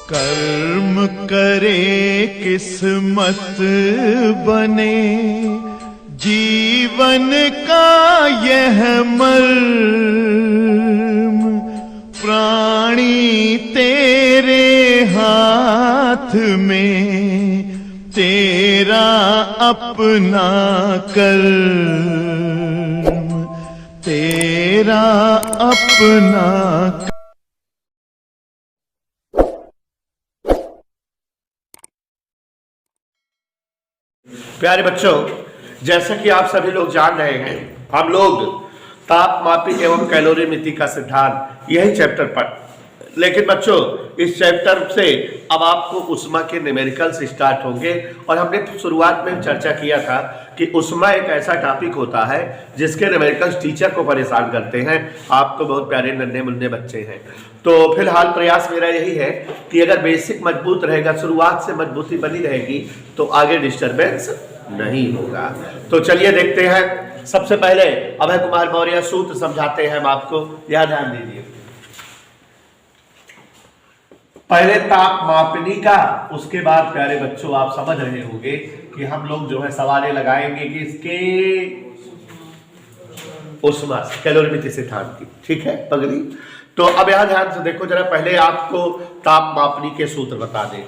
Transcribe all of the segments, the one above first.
कर्म करे किस्मत बने, जीवन का यह मर्म, प्राणी तेरे हाथ में, तेरा अपना कर्म, तेरा अपना। प्यारे बच्चों, जैसा कि आप सभी लोग जान रहे हैं, हम लोग तापमापी एवं कैलोरीमिति का सिद्धांत यही चैप्टर पर, लेकिन बच्चों इस चैप्टर से अब आपको उष्मा के न्यूमेरिकल्स स्टार्ट होंगे। और हमने शुरुआत में चर्चा किया था कि उष्मा एक ऐसा टॉपिक होता है जिसके न्यूमेरिकल्स टीचर को परेशान करते हैं। आप तो बहुत प्यारे नन्हे मुन्ने बच्चे हैं, तो फिलहाल प्रयास मेरा यही है कि अगर बेसिक मजबूत रहेगा, शुरुआत से मजबूती बनी रहेगी, तो आगे डिस्टर्बेंस नहीं होगा। तो चलिए देखते हैं। सबसे पहले अभय कुमार मौर्य सूत्र समझाते हैं हम आपको, यह ध्यान दीजिए। पहले ताप मापनी का, उसके बाद प्यारे बच्चों आप समझ रहे होंगे कि हम लोग जो है सवालें लगाएंगे कि इसके उष्मा कैलोरीमिति सिद्धांत की, ठीक है पगली। तो अब यहां ध्यान से देखो जरा, पहले आपको ताप मापनी के सूत्र बता दें।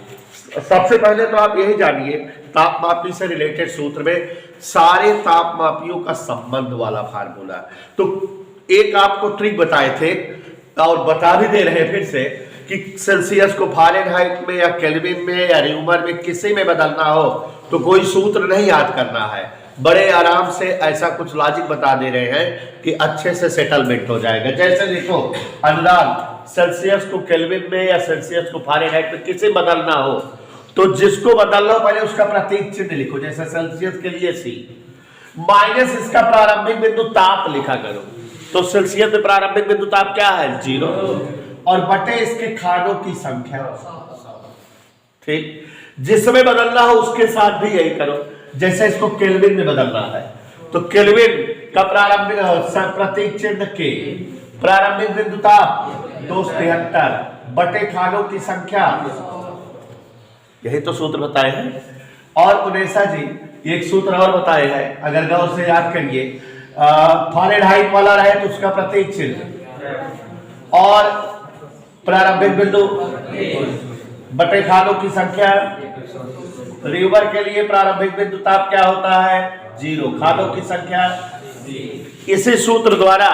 सबसे पहले तो आप यही जानिए, ताप मापनी से रिलेटेड सूत्र में सारे ताप मापियों का संबंध वाला फार्मूला। तो एक आपको ट्रिक बताए थे और बता भी दे रहे हैं फिर से कि सेल्सियस को फारेनहाइट में या केल्विन में या र्यूमर में किसी में बदलना हो तो कोई सूत्र नहीं याद करना है, बड़े आराम से ऐसा कुछ लॉजिक बता दे रहे हैं कि अच्छे से सेटलमेंट हो जाएगा। जैसे देखो अनुदान, सेल्सियस को केल्विन में या सेल्सियस को फारेनहाइट में किसी बदलना हो तो जिसको बदलना हो पहले उसका प्रतीक चिन्ह लिखो। जैसे सेल्सियस के लिए C माइनस इसका प्रारंभिक बिंदु ताप लिखा करो, तो सेल्सियस में प्रारंभिक बिंदु ताप क्या है 0, और बटे इसके खानों की संख्या, ठीक। जिसमें बदलना हो उसके साथ भी यही करो। जैसे इसको केल्विन में बदलना है तो केल्विन का प्रारंभिक प्रतीक चिन्ह के, प्रारंभिक बिंदु ताप 273 बटे खानों की संख्या, यही तो सूत्र बताए हैं। और उनेसा जी एक सूत्र और बताए हैं, अगर गौर से याद करिए, फारेनहाइट वाला रहे तो उसका प्रतीक चिन्ह और प्रारंभिक बिंदु बटे खानों की संख्या। र्यूमर के लिए प्रारंभिक बिंदु ताप क्या होता है 0, खानों की संख्या। इसी सूत्र द्वारा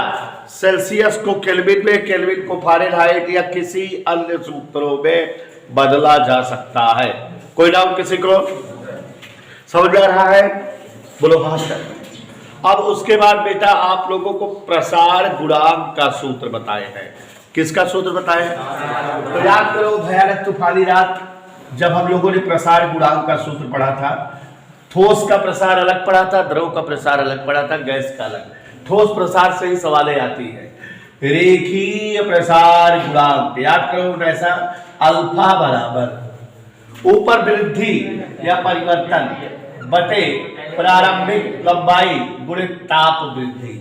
सेल्सियस को केल्विन में, केल्विन को फारेनहाइट या किसी अन्य सूत्रों में बदला जा सकता है। कोई डाउट किसी को? समझ में आ रहा है? बोलो भास्कर। अब उसके बाद बेटा आप लोगों को प्रसार गुणांक का सूत्र बताए हैं। किसका सूत्र बताए? तो याद करो भयानक तूफानी रात जब हम लोगों ने प्रसार गुणांक का सूत्र पढ़ा था, ठोस का प्रसार अलग पढ़ा था, द्रव का प्रसार अलग पढ़ा था, गैस का अलग। ठोस प्रसार से ही सवालें आती है। रेखीय प्रसार गुणांक याद करो, ऐसा अल्फा बराबर ऊपर वृद्धि या परिवर्तन बटे प्रारंभिक लंबाई गुणित ताप वृद्धि।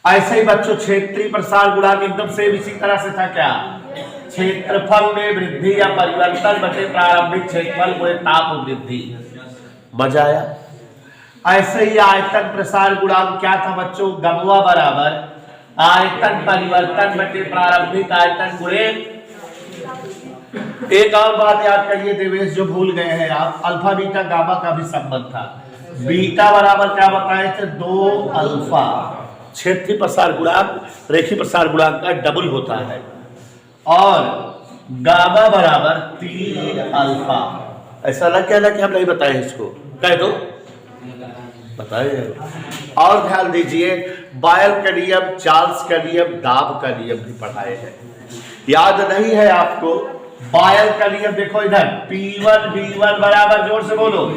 ऐसे ही बच्चों क्षेत्रीय प्रसार गुणांक एकदम सेम इसी तरह से था। क्या? क्षेत्रफल में वृद्धि या परिवर्तन बटे प्रारंभिक क्षेत्रफल गुणित ताप वृद्धि। मजा आया? ऐसे ही आयतन प्रसार गुणांक क्या था बच्चों? गमवा बराबर आयतन परिवर्तन बटे प्रारंभिक आयतन गुणित। एक और बात याद करिए देवेश, जो भूल गए हैं आप, अल्फा बीटा गामा का भी संबंध था। बीटा बराबर क्या बताए थे? 2 अल्फा। क्षेत्रीय प्रसार गुणांक रेखीय प्रसार गुणांक का डबल होता है, और गामा बराबर 3 अल्फा। ऐसा लग क्या कि हम नहीं बताए इसको? कह दो, बताइए। और ध्यान दीजिए, बायल का नियम, चार्ल्स का नियम, दाब का नियम भी पढ़ाए हैं। याद नहीं है आपको? बायल का नियम देखो इधर, P1 V1 बराबर, जोर से बोलो,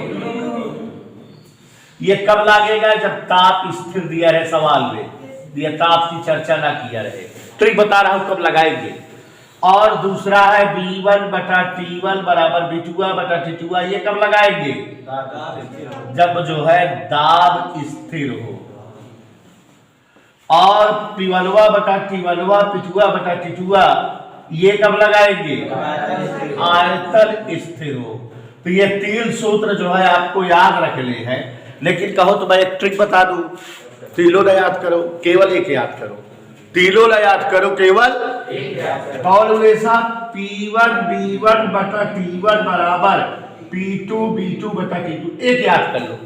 ये कब लागेगा? जब ताप स्थिर दिया रहे सवाल में, दिया ताप की चर्चा ना किया रहे। ट्रिक बता रहा हूं कब लगाएंगे। और दूसरा है B1 बटा T1 बराबर B2 बटा T2, ये कब लगाएंगे? जब जो है दाब स्थिर हो। और P1 बटा T1 P2 बटा T2 ये कब लगाएंगे? आयतन स्थिर हो। तो ये 3 सूत्र जो है आपको याद रखने हैं, लेकिन कहो तो मैं एक ट्रिक बता दूं, तीनों न याद करो, केवल एक याद करो, तीनों न याद करो, केवल फॉर्मूला P1 B1 बटा T1 बराबर P2 B2 बटा T2, एक याद कर लो,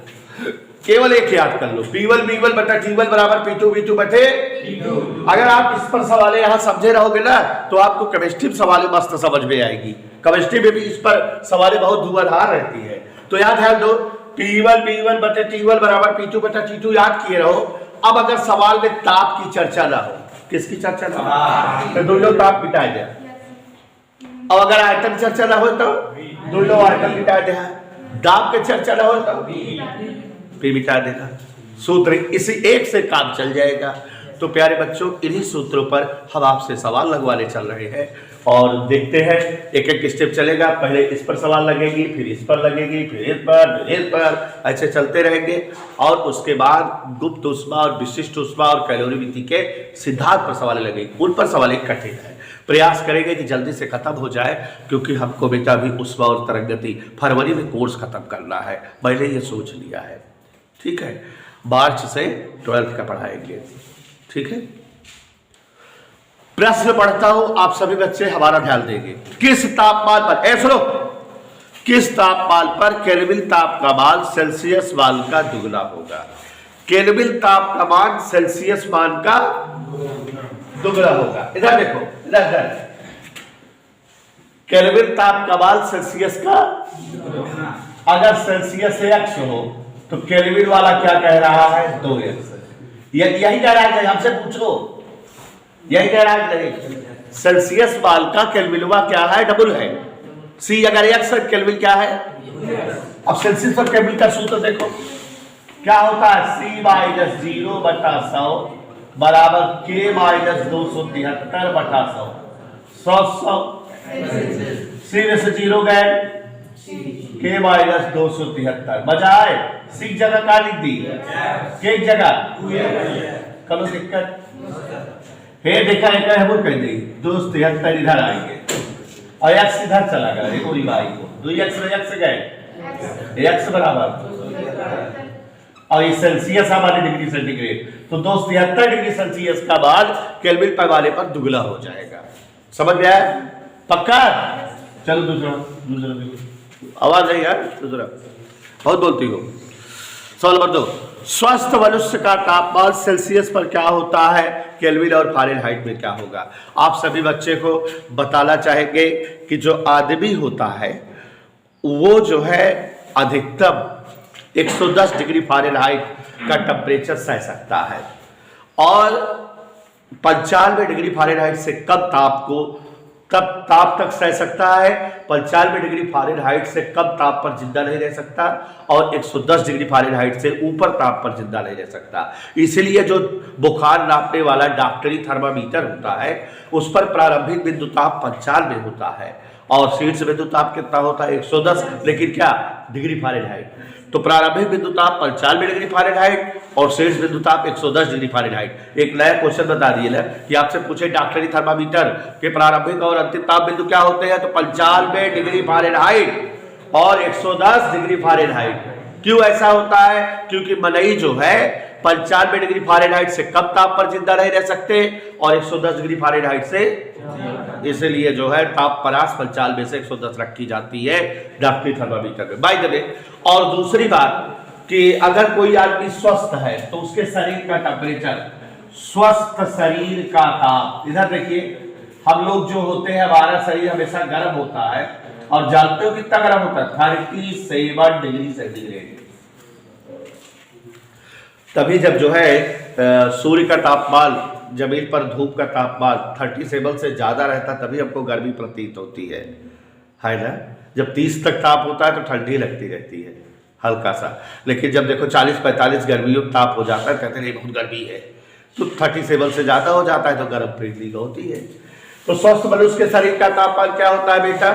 केवल एक याद कर लो, P1 B1 बटा T1 बराबर P2 B2 बटे T2। अगर आप इस पर सवाल यहाँ समझे रहोगे ना तो आपको केमिस्ट्री में सवाल मस्त समझ में आएगी। केमिस्ट्री में भी इस पर सवाल बहुत धुआंधार रहती है। तो याद ध्यान दो, P1 B1 बटे T1 बराबर P2 बटा T2 याद किए रहो। अब अगर सवाल में ताप की चर्चा ना हो, किसकी चर्चा ना हो, तो दोनों ताप मिटा दिया। अब अगर आयतन चर्चा ना हो तो दोनों आयतन मिटा दिया। दाब की चर्चा ना हो तो भी मिटा देगा। सूत्र इसी एक से काम चल जाएगा। तो प्यारे बच्चों, इन्हीं सूत्रों पर हम आपसे सवाल लगवाने चल रहे हैं और देखते हैं एक एक स्टेप चलेगा। पहले इस पर सवाल लगेगी, फिर इस पर लगेगी, फिर इस पर, ऐसे चलते रहेंगे। और उसके बाद गुप्त ऊष्मा और विशिष्ट ऊष्मा और कैलोरीमिति के सिद्धांत पर सवाल लगेंगे। उन पर सवाल एक कठिन है, प्रयास करेंगे कि जल्दी से खत्म हो जाए, क्योंकि हमको बेटा भी ऊष्मा और तरंगति फरवरी में कोर्स खत्म करना है, पहले ये सोच लिया है। ठीक है, मार्च से 12th का पढ़ाएंगे। ठीक है, प्रश्न पढ़ता हूं, आप सभी बच्चे हमारा ध्यान देंगे। किस तापमान पर, सुनो, किस तापमान पर केल्विन ताप का मान सेल्सियस मान का दुगना होगा? केल्विन ताप का मान सेल्सियस मान का दुगना होगा। इधर देखो, इधर केल्विन ताप का मान सेल्सियस का, अगर सेल्सियस से x हो तो केल्विन वाला क्या कह रहा है? 2x। यही कह रहा है, हमसे पूछो, यही कह रहा है। सेल्सियस मान का केल्विनवा क्या है? डबल है। C अगर x है, केल्विन क्या है? अब सेल्सियस और केल्विन का सूत्र देखो क्या होता है? C माइनस 0 बटा 100 बराबर K माइनस 273 बटा 100। C में से 0 गए, K माइनस 273। मजा आए? C जगह का लिख दी, K जगह करो दिक्कत है। देखा है वो कह दी 273 इधर आएंगे और x इधर चला गया, देखो y को 2x गए, x बराबर, और ये सेल्सियस हमारे डिग्री सेंटीग्रेड, तो 273 डिग्री सेल्सियस का बाद केल्विन पैमाने पर दुगना हो जाएगा। समझ गया? पक्का? चलो दूसरा आवाज है यार, दूसरा बहुत बोलती हो। सवाल नंबर 2, स्वस्थ मनुष्य का तापमान सेल्सियस पर क्या होता है, केल्विन और फ़ारेनहाइट में क्या होगा? आप सभी बच्चे को बताना चाहेंगे कि जो आदमी होता है वो जो है अधिकतम 110 डिग्री फ़ारेनहाइट का टेम्परेचर सह सकता है और 95 डिग्री फ़ारेनहाइट से कम ताप को ताप तक सह सकता है। 95 डिग्री फ़ारेनहाइट से कम ताप पर जिंदा नहीं रह सकता और 110 डिग्री फ़ारेनहाइट से ऊपर ताप पर जिंदा नहीं रह सकता। इसलिए जो बुखार नापने वाला डॉक्टरी थर्मामीटर होता है उस पर प्रारंभिक बिंदु ताप 95 होता है और शीर्ष बिंदु ताप कितना होता है? 110, लेकिन क्या डिग्री फ़ारेनहाइट। तो प्रारंभिक बिंदु ताप 95 डिग्री फ़ारेनहाइट और शीर्ष बिंदु ताप 110 डिग्री फ़ारेनहाइट। एक नया क्वेश्चन बता दिए ना कि आपसे पूछे डॉक्टरी थर्मामीटर के प्रारंभिक और अंतिम ताप बिंदु क्या होते हैं, तो 95 डिग्री फ़ारेनहाइट और 110 डिग्री फ़ारेनहाइट। क्यों ऐसा होता है? क्योंकि मनई जो है 95 डिग्री फ़ारेनहाइट से कम ताप पर जिंदा नहीं रह सकते और 110 डिग्री फ़ारेनहाइट से, इसलिए जो है ताप परास 95 से 110 रखी जाती है डॉक्टरी थर्मामीटर में। बाय द वे, और दूसरी बात कि अगर कोई आदमी स्वस्थ है तो उसके शरीर का टेम्परेचर, स्वस्थ शरीर का ताप, इधर देखिए, हम लोग जो होते हैं हमारा शरीर हमेशा गर्म होता है और जानते हो कितना गर्म होता है? 37 डिग्री सेंटीग्रेड। तभी जब जो है सूर्य का तापमान, जमीन पर धूप का तापमान 37 से ज्यादा रहता तभी हमको गर्मी प्रतीत होती है ना। जब 30 तक ताप होता है तो ठंडी लगती रहती है हल्का सा, लेकिन जब देखो 40-45 गर्मियों ताप हो जाता है, कहते हैं बहुत गर्मी है, तो 37 से ज्यादा हो जाता है तो गर्म पृथ्वी होती है। तो स्वस्थ मनुष्य के शरीर का तापमान क्या होता है बेटा?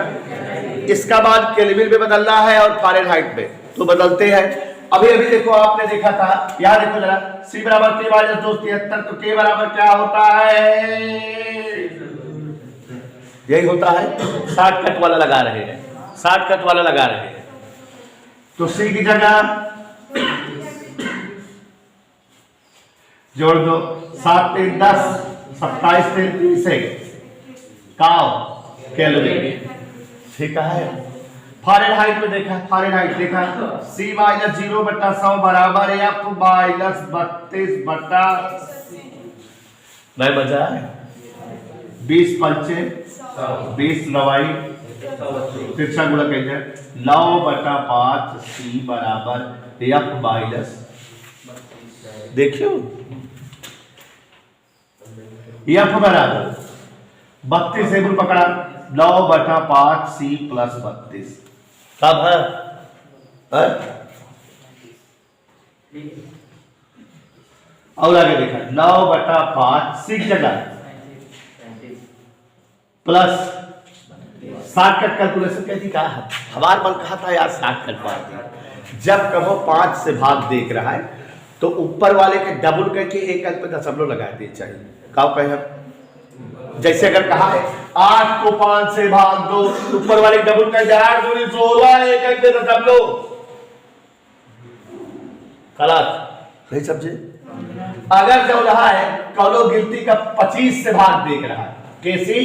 इसका मान केल्विन में बदलना है और फ़ारेनहाइट में, तो बदलते हैं। अभी देखो, आपने देखा था, यहां देखो जरा, C बराबर K माइनस 273, तो K बराबर क्या होता है? यही होता है, शॉर्टकट वाला लगा रहे हैं, शॉर्टकट वाला लगा रहे हैं। तो सी की जगह जोड़ दो, 7 3 10, 27 3 30 काउ कैलोरी, ठीक है। फारेनहाइट में देखा, फारेनहाइट देखा, C माइनस 0/100 बराबर F माइनस 32 बटा, नहीं बचा है 20 पंचे 20 लवाई, तिरछा गुणा कहेंगे 9/5 C बराबर F माइनस, देखियो F बराबर 32 टेबल पकड़ा, 9/5 C प्लस 32 कब है? और आगे देखा 9/5 C जगह प्लस शॉर्टकट कैलकुलेशन कैसी कहा, हमारा मन कहा था यार शॉर्टकट मार दी। जब कहो 5 से भाग देख रहा है तो ऊपर वाले के डबल करके एक अंक पे दशमलव लगा दिए चाहिए, कहो कहे जैसे अगर कहा है 8 को 5 से भाग दो, ऊपर वाले डबल का 8 दूनी 16, एक अंक पे दशमलव, गलत नहीं समझे। अगर जो रहा है कौनो गिनती का 25 से भाग देख रहा है, कैसी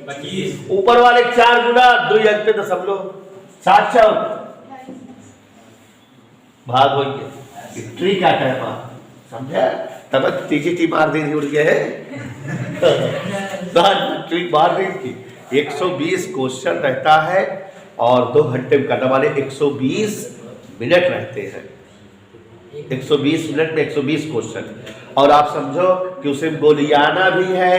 25, ऊपर वाले 4 गुना 2 अंक पे दशमलव, 7 4 भाग हो गया, ट्रिक आता है वहां, समझे? तब टीजीटी मार देनी उड़ गए ट्रिक मार दी। 120 क्वेश्चन रहता है और 2 घंटे में करने वाले 120 मिनट रहते हैं, 120 मिनट में 120 क्वेश्चन, और आप समझो कि उसे बोलियाना भी है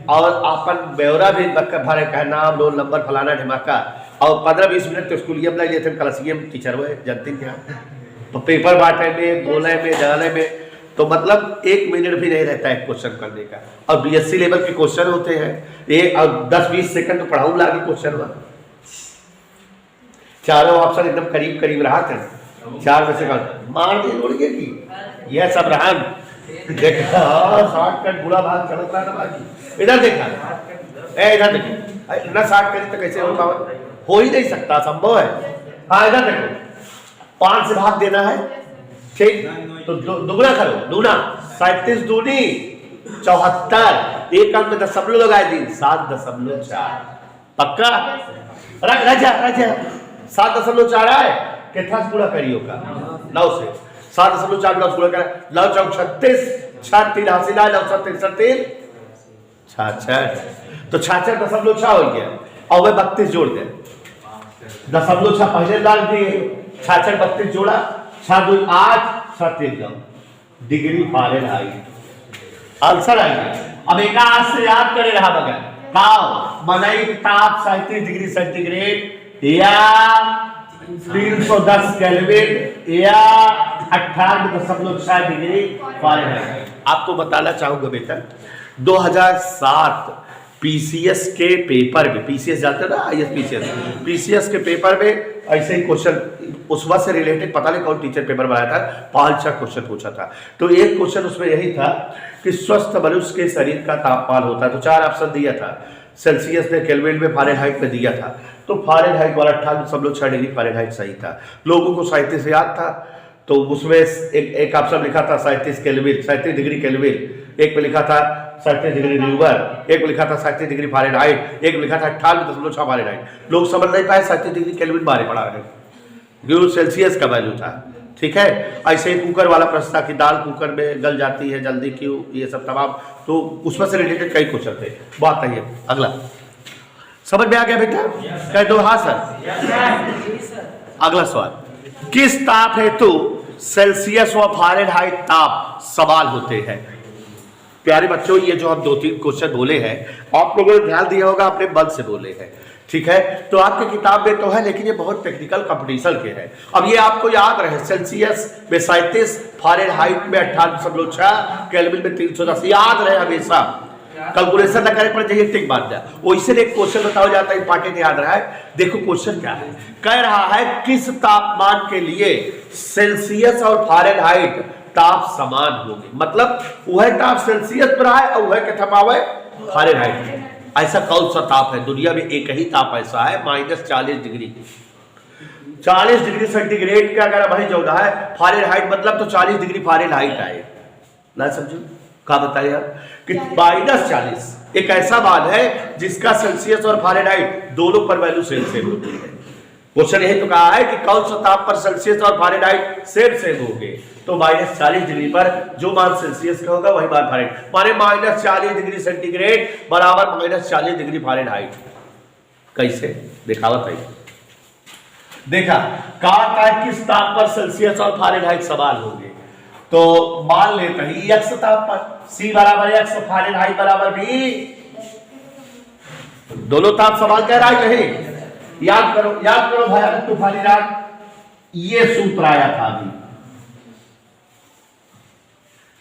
और अपन ब्यौरा भी भरे का नाम रोल नंबर फलाना ढिमाका, और 15-20 मिनट तो स्कूलियम लग लेते हैं, क्लासियम टीचर हुए जानते क्या, तो पेपर बांटे में, बोले में, जाने में, तो मतलब 1 मिनट भी नहीं रहता है क्वेश्चन करने का। और बीएससी लेवल के क्वेश्चन होते हैं ये, और 10-20 सेकंड तो पढ़ाऊं लागे क्वेश्चन में, चारों ऑप्शन एकदम करीब करीब रहा था, 4 में से मार दे उड़ गए कि यह सब रहा देखा, शॉर्टकट बुरा भाग चल रहा था बाकी। इधर देखा, इधर देखो ना, शॉर्टकट तो कैसे होता हो ही नहीं सकता, संभव है। हाँ इधर देखो, 5 से भाग देना है, ठीक, तो दुगना करो, दूना 37 दूनी 74, एक अंक में दशमलव लगाए दी 7.4, पक्का रख जा 7.4 है, कितना पूरा करियो का 9 से 7.4 पूरा कर, 9 4 36, 6 3 हासिल है, 9 7 3 66, तो 66.6 हो गया, और वह 32 जोड़ दे, 0.6 पहले डाल दिए, 66 32 जोड़ा, 6 2 8, 7 3 9 डिग्री फारेनहाइट आंसर आ गया। अब एक आज से याद करे रहा बगैर ताप मनई ताप 37 डिग्री सेंटीग्रेड या 310 केल्विन या 98.6 डिग्री फारेनहाइट। आपको बताना चाहूंगा बेटा, 2007 पीसीएस के पेपर में, पीसीएस जाते हैं ना, आईएस पीसीएस के पेपर में ऐसे ही क्वेश्चन उस वक्त से रिलेटेड, पता नहीं कौन टीचर पेपर बनाया था, 5-6 क्वेश्चन पूछा था। तो एक क्वेश्चन उसमें यही था कि स्वस्थ मनुष्य के शरीर का तापमान होता है, तो 4 ऑप्शन दिया था, सेल्सियस में, केल्विन में, फारेनहाइट में दिया था। तो फारेनहाइट वाला 98.6 डिग्री फारेनहाइट सही था। लोगों को 37 से याद था, तो उसमें एक ऑप्शन लिखा था 37 केल्विन, 37 डिग्री केल्विन, एक में लिखा था 37 डिग्री न्यूबर, एक में लिखा था 37 डिग्री फारेनहाइट, एक में लिखा था 98.6 फारेनहाइट। लोग समझ नहीं पाए 37 डिग्री केल्विन बारे पड़ा है, जो सेल्सियस का वैल्यू था, ठीक है। ऐसे ही कुकर वाला प्रश्न था कि दाल कुकर में गल जाती है जल्दी क्यों, ये सब तमाम, तो उसमें से रिलेटेड कई क्वेश्चन थे। बात है अगला, समझ में आ गया बेटा? कह दो हाँ सर। अगला सवाल, किस ताप हेतु सेल्सियस व फारेनहाइट ताप सवाल होते हैं? प्यारे बच्चों, ये जो हम 2-3 क्वेश्चन बोले हैं, आप लोगों ने ध्यान दिया होगा, अपने मन से बोले हैं, ठीक है। तो आपके किताब में तो है, लेकिन ये बहुत टेक्निकल कंपटीशन के हैं। अब ये आपको याद रहे, सेल्सियस में 37, फारेनहाइट में 98.6, केल्विन में 310, याद रहे हमेशा, कैलकुलेशन न करे पर चाहिए, टिक बात जाए। वैसे एक क्वेश्चन बताओ जाता है, इंपॉर्टेंट याद रहा है। देखो क्वेश्चन क्या है, कह रहा है किस तापमान के लिए सेल्सियस और फारेनहाइट ताप समान होंगे, मतलब वह ताप सेल्सियस पर है और वह कितना पावे फारेनहाइट। ऐसा कौन सा ताप है दुनिया में? एक ही ताप ऐसा है -40 डिग्री, 40 डिग्री सेंटीग्रेड का अगर वही जो है फ़ारेनहाइट मतलब तो 40 डिग्री फ़ारेनहाइट आए ना, समझो क्या बताइए आप कि -40 एक ऐसा मान है जिसका सेल्सियस और फ़ारेनहाइट दोनों पर वैल्यू सेम सेम होती है। क्वेश्चन यही तो कहा है कि कौन सा ताप पर सेल्सियस और फ़ारेनहाइट सेम सेम होंगे, तो -40 डिग्री पर जो मान सेल्सियस का होगा वही मान फ़ारेनहाइट, माने -40 डिग्री सेंटीग्रेड बराबर -40 डिग्री फ़ारेनहाइट। कैसे दिखावत है? देखा कहा किस ताप पर सेल्सियस और फ़ारेनहाइट समान होंगे, तो मान लेते हैं x ताप पर C बराबर x, फ़ारेनहाइट बराबर भी, दोनों ताप समान कह रहा है नहीं? याद करो भयानक तूफानी रात, ये सूत्र आया था अभी,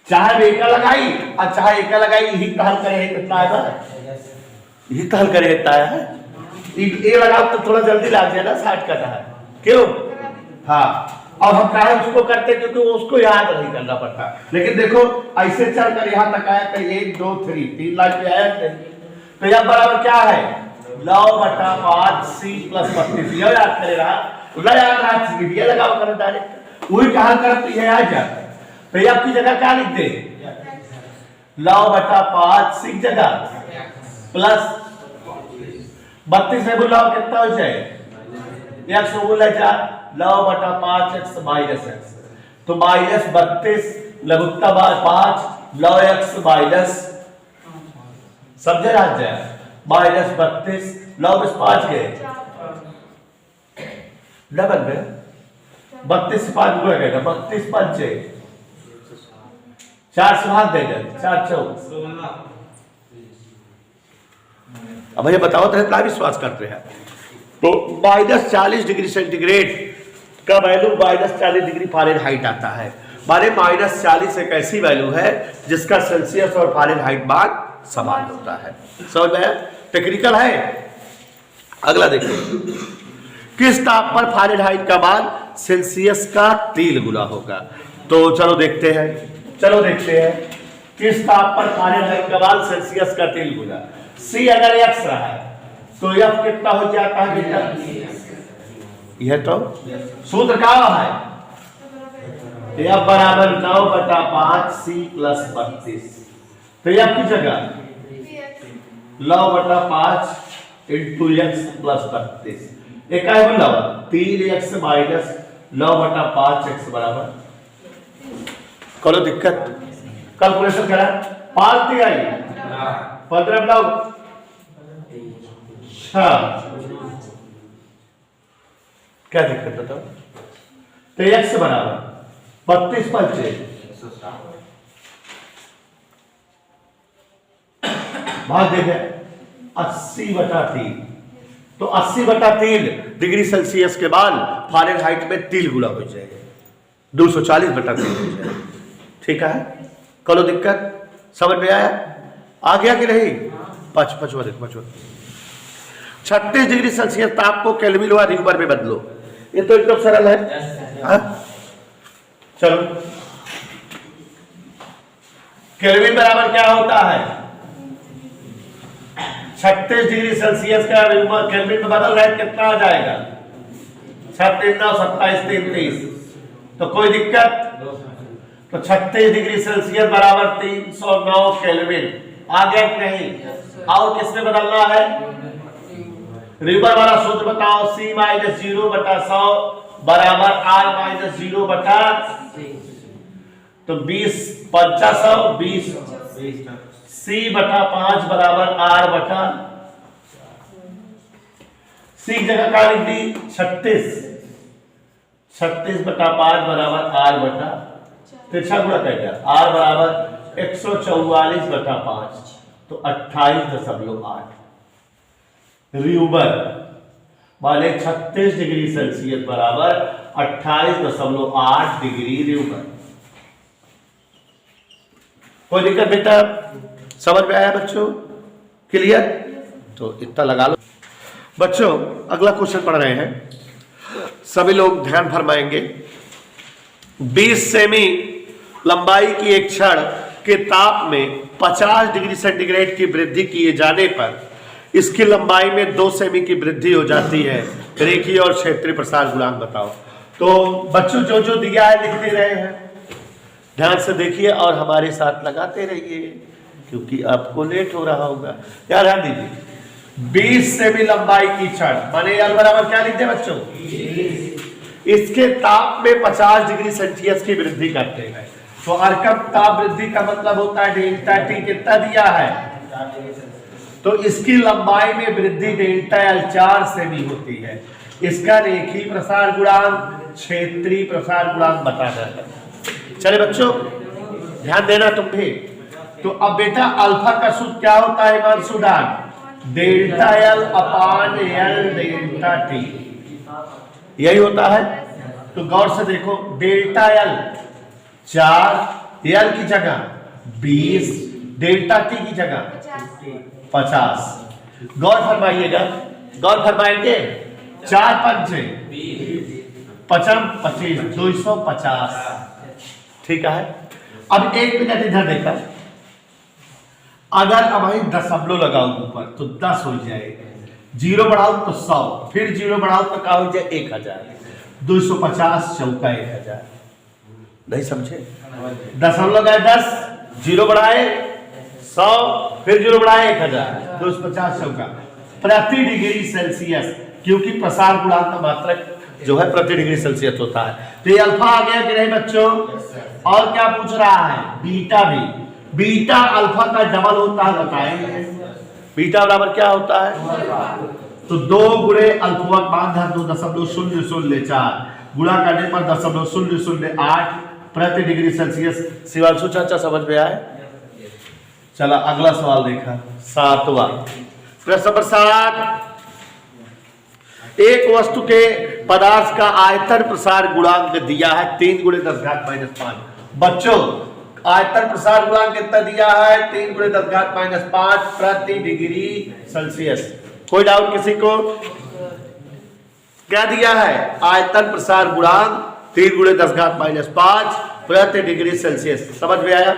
चाहे बेका लगाई और चाहे एका लगाई, यही कहल करे कितना है, यही कहल करे कितना है, ये लगाओ तो थोड़ा जल्दी लग जाए ना, 60 का है क्यों? हाँ, और हम कहा उसको करते क्योंकि उसको याद नहीं करना पड़ता, लेकिन देखो ऐसे चलकर यहाँ तक आया कि 1 2 3 3 लाइन पे आया, तो यह बराबर क्या है 9/5 C + 32, यह याद करे रहा, याद रहा ये लगाओ कर डायरेक्ट वही कहा कर, तो यह आ जाता है, तो ये आपकी जगह क्या लिख दे 9/5 C जगह प्लस 32 से बुलाओ कितना हो जाए, x बोला जा 9/5x -x, तो -32 लघुत्तम 5 9x माइनस, समझे राज जाए -32 9 में 5 गए डबल में 32 से 5 गुणा करेगा 32 5 4 से भाग देगा 4 4। अब भैया बताओ तो इतना विश्वास करते हैं, तो -40 डिग्री सेंटीग्रेड का वैल्यू -40 डिग्री फ़ारेनहाइट आता है, माने -40 एक ऐसी वैल्यू है जिसका सेल्सियस और फ़ारेनहाइट मान समान होता है। समझ में? टेक्निकल है। अगला देखिए, किस ताप पर फ़ारेनहाइट का मान सेल्सियस का 3 गुना होगा, तो चलो देखते हैं किस ताप पर फ़ारेनहाइट का मान सेल्सियस का 3 गुना। C अगर x रहा है तो F कितना हो जाता है बेटा, यह तो सूत्र क्या है, F बराबर 9/5 C + 32, तो F की जगह 9/5 × x + 32, एक है बोला 3x माइनस 9/5x बराबर, करो दिक्कत कैलकुलेशन करा पालती आई 15 बनाओ 6, क्या दिक्कत बताओ, तो x बराबर 32 5 भाग देंगे 80/3, तो 80/3 डिग्री सेल्सियस के बाद फ़ारेनहाइट में 3 गुना हो जाएगा 240/3 हो जाएगा। ठीक है, करो दिक्कत समझ में आया, आ गया कि नहीं? 5 36 डिग्री सेल्सियस ताप को केल्विन व न्यूमन में बदलो, ये तो एकदम सरल है। हाँ? चलो केल्विन बराबर क्या होता है 36 डिग्री सेल्सियस का न्यूमन केल्विन में बदल रहा है, कितना आ जाएगा 36 9 27 33, तो कोई दिक्कत, तो 36 डिग्री सेल्सियस बराबर 309 केल्विन आ गया कि नहीं? और किसमें बदलना है, न्यूमन वाला सूत्र बताओ, C - 0/100 बराबर R - 0/, तो 20 500 20 C/5 बराबर R/, C की जगह क्या लिख दी 36/5 बराबर R/, तिरछा गुणा कर दिया, R बराबर 144/5, तो 28.8 न्यूमन, माने 36 डिग्री सेल्सियस बराबर 28.8 डिग्री न्यूमन। कोई दिक्कत बेटा, समझ में आया बच्चों? क्लियर? तो इतना लगा लो बच्चों। अगला क्वेश्चन पढ़ रहे हैं, सभी लोग ध्यान फरमाएंगे। 20 सेमी लंबाई की एक छड़ के ताप में 50 डिग्री सेंटीग्रेड की वृद्धि किए जाने पर इसकी लंबाई में 2 सेमी की वृद्धि हो जाती है। रेखीय और क्षेत्रीय प्रसार गुणांक बताओ। तो बच्चों जो जो दिया है लिखते रहे हैं, ध्यान से देखिए और हमारे साथ लगाते रहिए क्योंकि आपको लेट हो रहा होगा। यार ध्यान दीजिए, 20 सेमी लंबाई की छड़ माने L बराबर क्या लिखते हैं बच्चों, इसके ताप में 50 डिग्री सेल्सियस की वृद्धि करते हैं। तो अर्कम ताप वृद्धि का मतलब होता है डेल्टा टी कितना दिया है, तो इसकी लंबाई में वृद्धि डेल्टा L 4 सेमी होती है। इसका रेखीय प्रसार गुणांक क्षेत्रीय प्रसार गुणांक बताना है। चले बच्चों ध्यान देना तुम भी। तो अब बेटा अल्फा का सूत्र क्या होता है हिमांशु डान, डेल्टा L अपान L डेल्टा टी, यही होता है। तो गौर से देखो, डेल्टा L 4, L की जगह 20, डेल्टा टी की जगह 50। गौर फरमाइएगा, गौर फरमाएंगे, 4 पंचे 50 25 250, ठीक है। अब 1 मिनट इधर देखा, अगर अब भाई दशमलव लगाओ ऊपर तो 10 हो जाएगा, 0 बढ़ाओ तो 100, फिर 0 बढ़ाओ तो क्या हो जाए 1000, 250 चौका 1000। नहीं समझे, दशमलव लगाए 10, 0 बढ़ाए 100, फिर 0 बढ़ाए 1000, 250 चौका प्रति डिग्री सेल्सियस, क्योंकि प्रसार गुणांक का मात्रक जो है प्रति डिग्री सेल्सियस होता है। तो ये अल्फा आ गया कि नहीं बच्चों। और क्या पूछ रहा है, बीटा भी, बीटा अल्फा का डबल होता है बताएंगे। बीटा बराबर क्या होता है, तो 2 गुणे अल्फा मान 2.004 गुणा करने पर 0.008 प्रति डिग्री सेल्सियस। शिवांशु चाचा समझ में आए। चला अगला सवाल देखा, 7वां प्रश्न नंबर 7। एक वस्तु के पदार्थ का आयतन प्रसार गुणांक दिया है 3 गुणे 10 घात -5। बच्चों आयतन प्रसार गुणांक कितना दिया है, 3 गुणे 10 घात -5 प्रति डिग्री सेल्सियस। कोई डाउट किसी को, क्या दिया है, आयतन प्रसार गुणांक 3 गुणे 10 घात -5 प्रति डिग्री सेल्सियस। समझ में आया।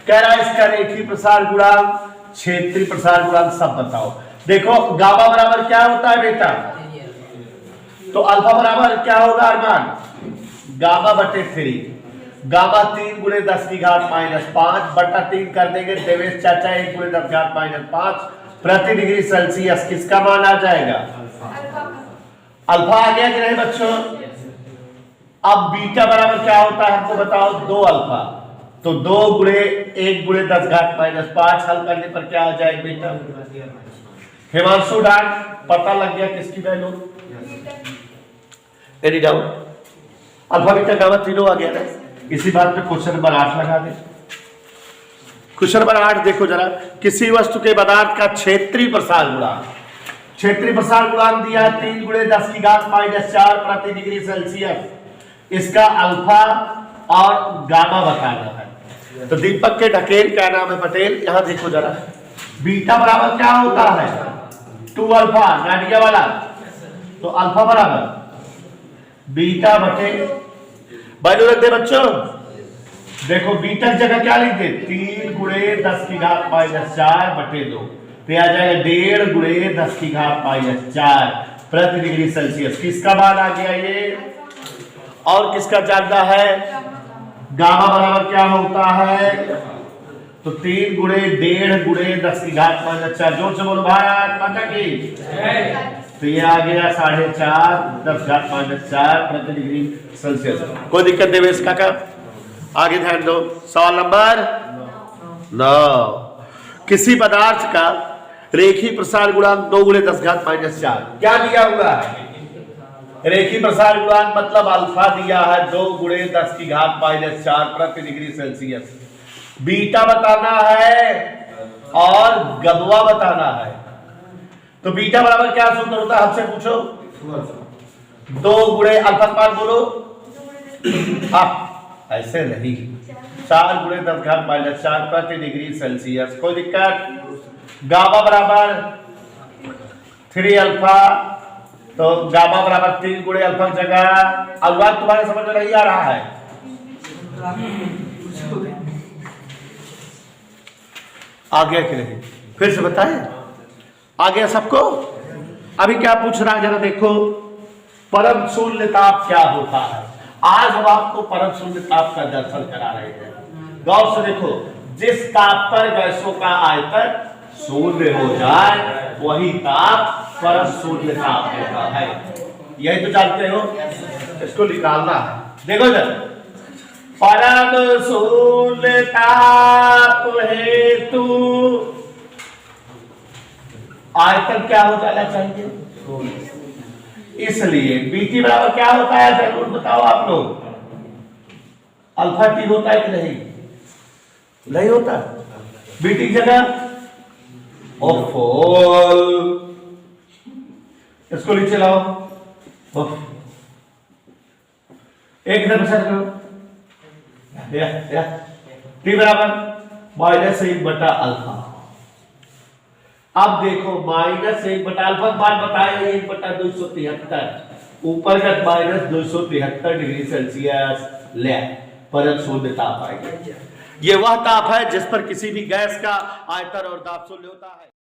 कह रहा है इसका रेखीय प्रसार गुणांक क्षेत्रीय प्रसार गुणांक सब बताओ। देखो गामा बराबर क्या होता है बेटा, तो अल्फा बराबर क्या होगा अरमान, गामा बटे 3, गामा 3 गुणे 10 की घात -5 बटा 3 कर देंगे देवेश चाचा 1 गुणे 10 घात -5 प्रति डिग्री सेल्सियस। किसका मान आ जाएगा, अल्फा आ गया कि नहीं बच्चों। अब बीटा बराबर क्या होता है हमको बताओ, 2 अल्फा, तो 2 गुणे 1 गुणे 10 घात -5 हल करने पर क्या आ जाएगा बेटा। हिमांशु डाट पता लग गया किसकी value, any doubt, alpha beta gamma तीनों आ गया ना। इसी बात पे क्वेश्चन नंबर 8 लगा दे। क्वेश्चन नंबर 8 देखो जरा, किसी वस्तु के पदार्थ का क्षेत्रीय प्रसार गुणांक, क्षेत्रीय प्रसार गुणांक दिया है 3 गुणे 10 की घात -4 प्रति डिग्री सेल्सियस। इसका अल्फा और गामा बताना है। तो दीपक के ढकेल क्या नाम है पटेल, यहां देखो जरा, बीटा बराबर क्या होता है, 2 अल्फा नाडिया वाला, तो अल्फा बराबर बीटा बटे, वैल्यू रख दे बच्चों। देखो बीटा की जगह क्या लिख दे, 3 गुणे 10 की घात -4 बटे 2, तो आ जाएगा 1.5 गुणे 10 की घात -4 प्रति डिग्री सेल्सियस। किसका मान आ गया ये, और किसका जानना है, गामा बराबर क्या होता है, तो 3 गुणे 1.5 गुणे 10 की घात -4, जोर से बोलो भारत माता की। तो ये आ गया 4.5 10 घात -4 प्रति डिग्री सेल्सियस। कोई दिक्कत देवेश काका, आगे ध्यान दो। सवाल नंबर 9, किसी पदार्थ का रेखीय प्रसार गुणांक 2 गुणे 10 घात -4 क्या दिया हुआ है, रेखीय प्रसार गुणांक मतलब अल्फा दिया है 2 गुणे 10 की घात -4 प्रति डिग्री सेल्सियस। बीटा बताना है और गबवा बताना है। तो बीटा बराबर क्या सूत्र होता है हमसे पूछो, 2 गुणे अल्फा मान बोलो, ऐसे नहीं, 4 गुणे 10 घात -4 प्रति डिग्री सेल्सियस। कोई दिक्कत, गामा बराबर 3 अल्फा, तो गामा बराबर 3 गुणे अल्फा की जगह, अनुवाद तुम्हारे समझ में नहीं आ रहा है, आ गया कि नहीं, फिर से बताएं। आ गया सबको? अभी क्या पूछ रहा है जरा देखो, परम शून्य ताप क्या होता है। आज हम आपको परम शून्य ताप का दर्शन करा रहे हैं। गौर से देखो, जिस ताप पर गैसों का आयतन शून्य हो जाए वही ताप परम शून्य ताप होता है। यही तो जानते हो, इसको निकालना है। देखो इधर, परम शून्य ताप हेतु आयतन क्या हो जाना चाहिए? इसलिए बीटी बराबर क्या होता है जरूर बताओ आप लोग। अल्फा टी होता है कि नहीं? नहीं होता। बीटी की जगह इसको नीचे लाओ, एक इधर प्रसार करो, टी बराबर -1/अल्फा। अब देखो -1/अल्फा मान बताए 1/273, ऊपर का -273 डिग्री सेल्सियस ले परम शून्य ताप आएगा। ये वह ताप है जिस पर किसी भी गैस का आयतन और दाब शून्य होता है।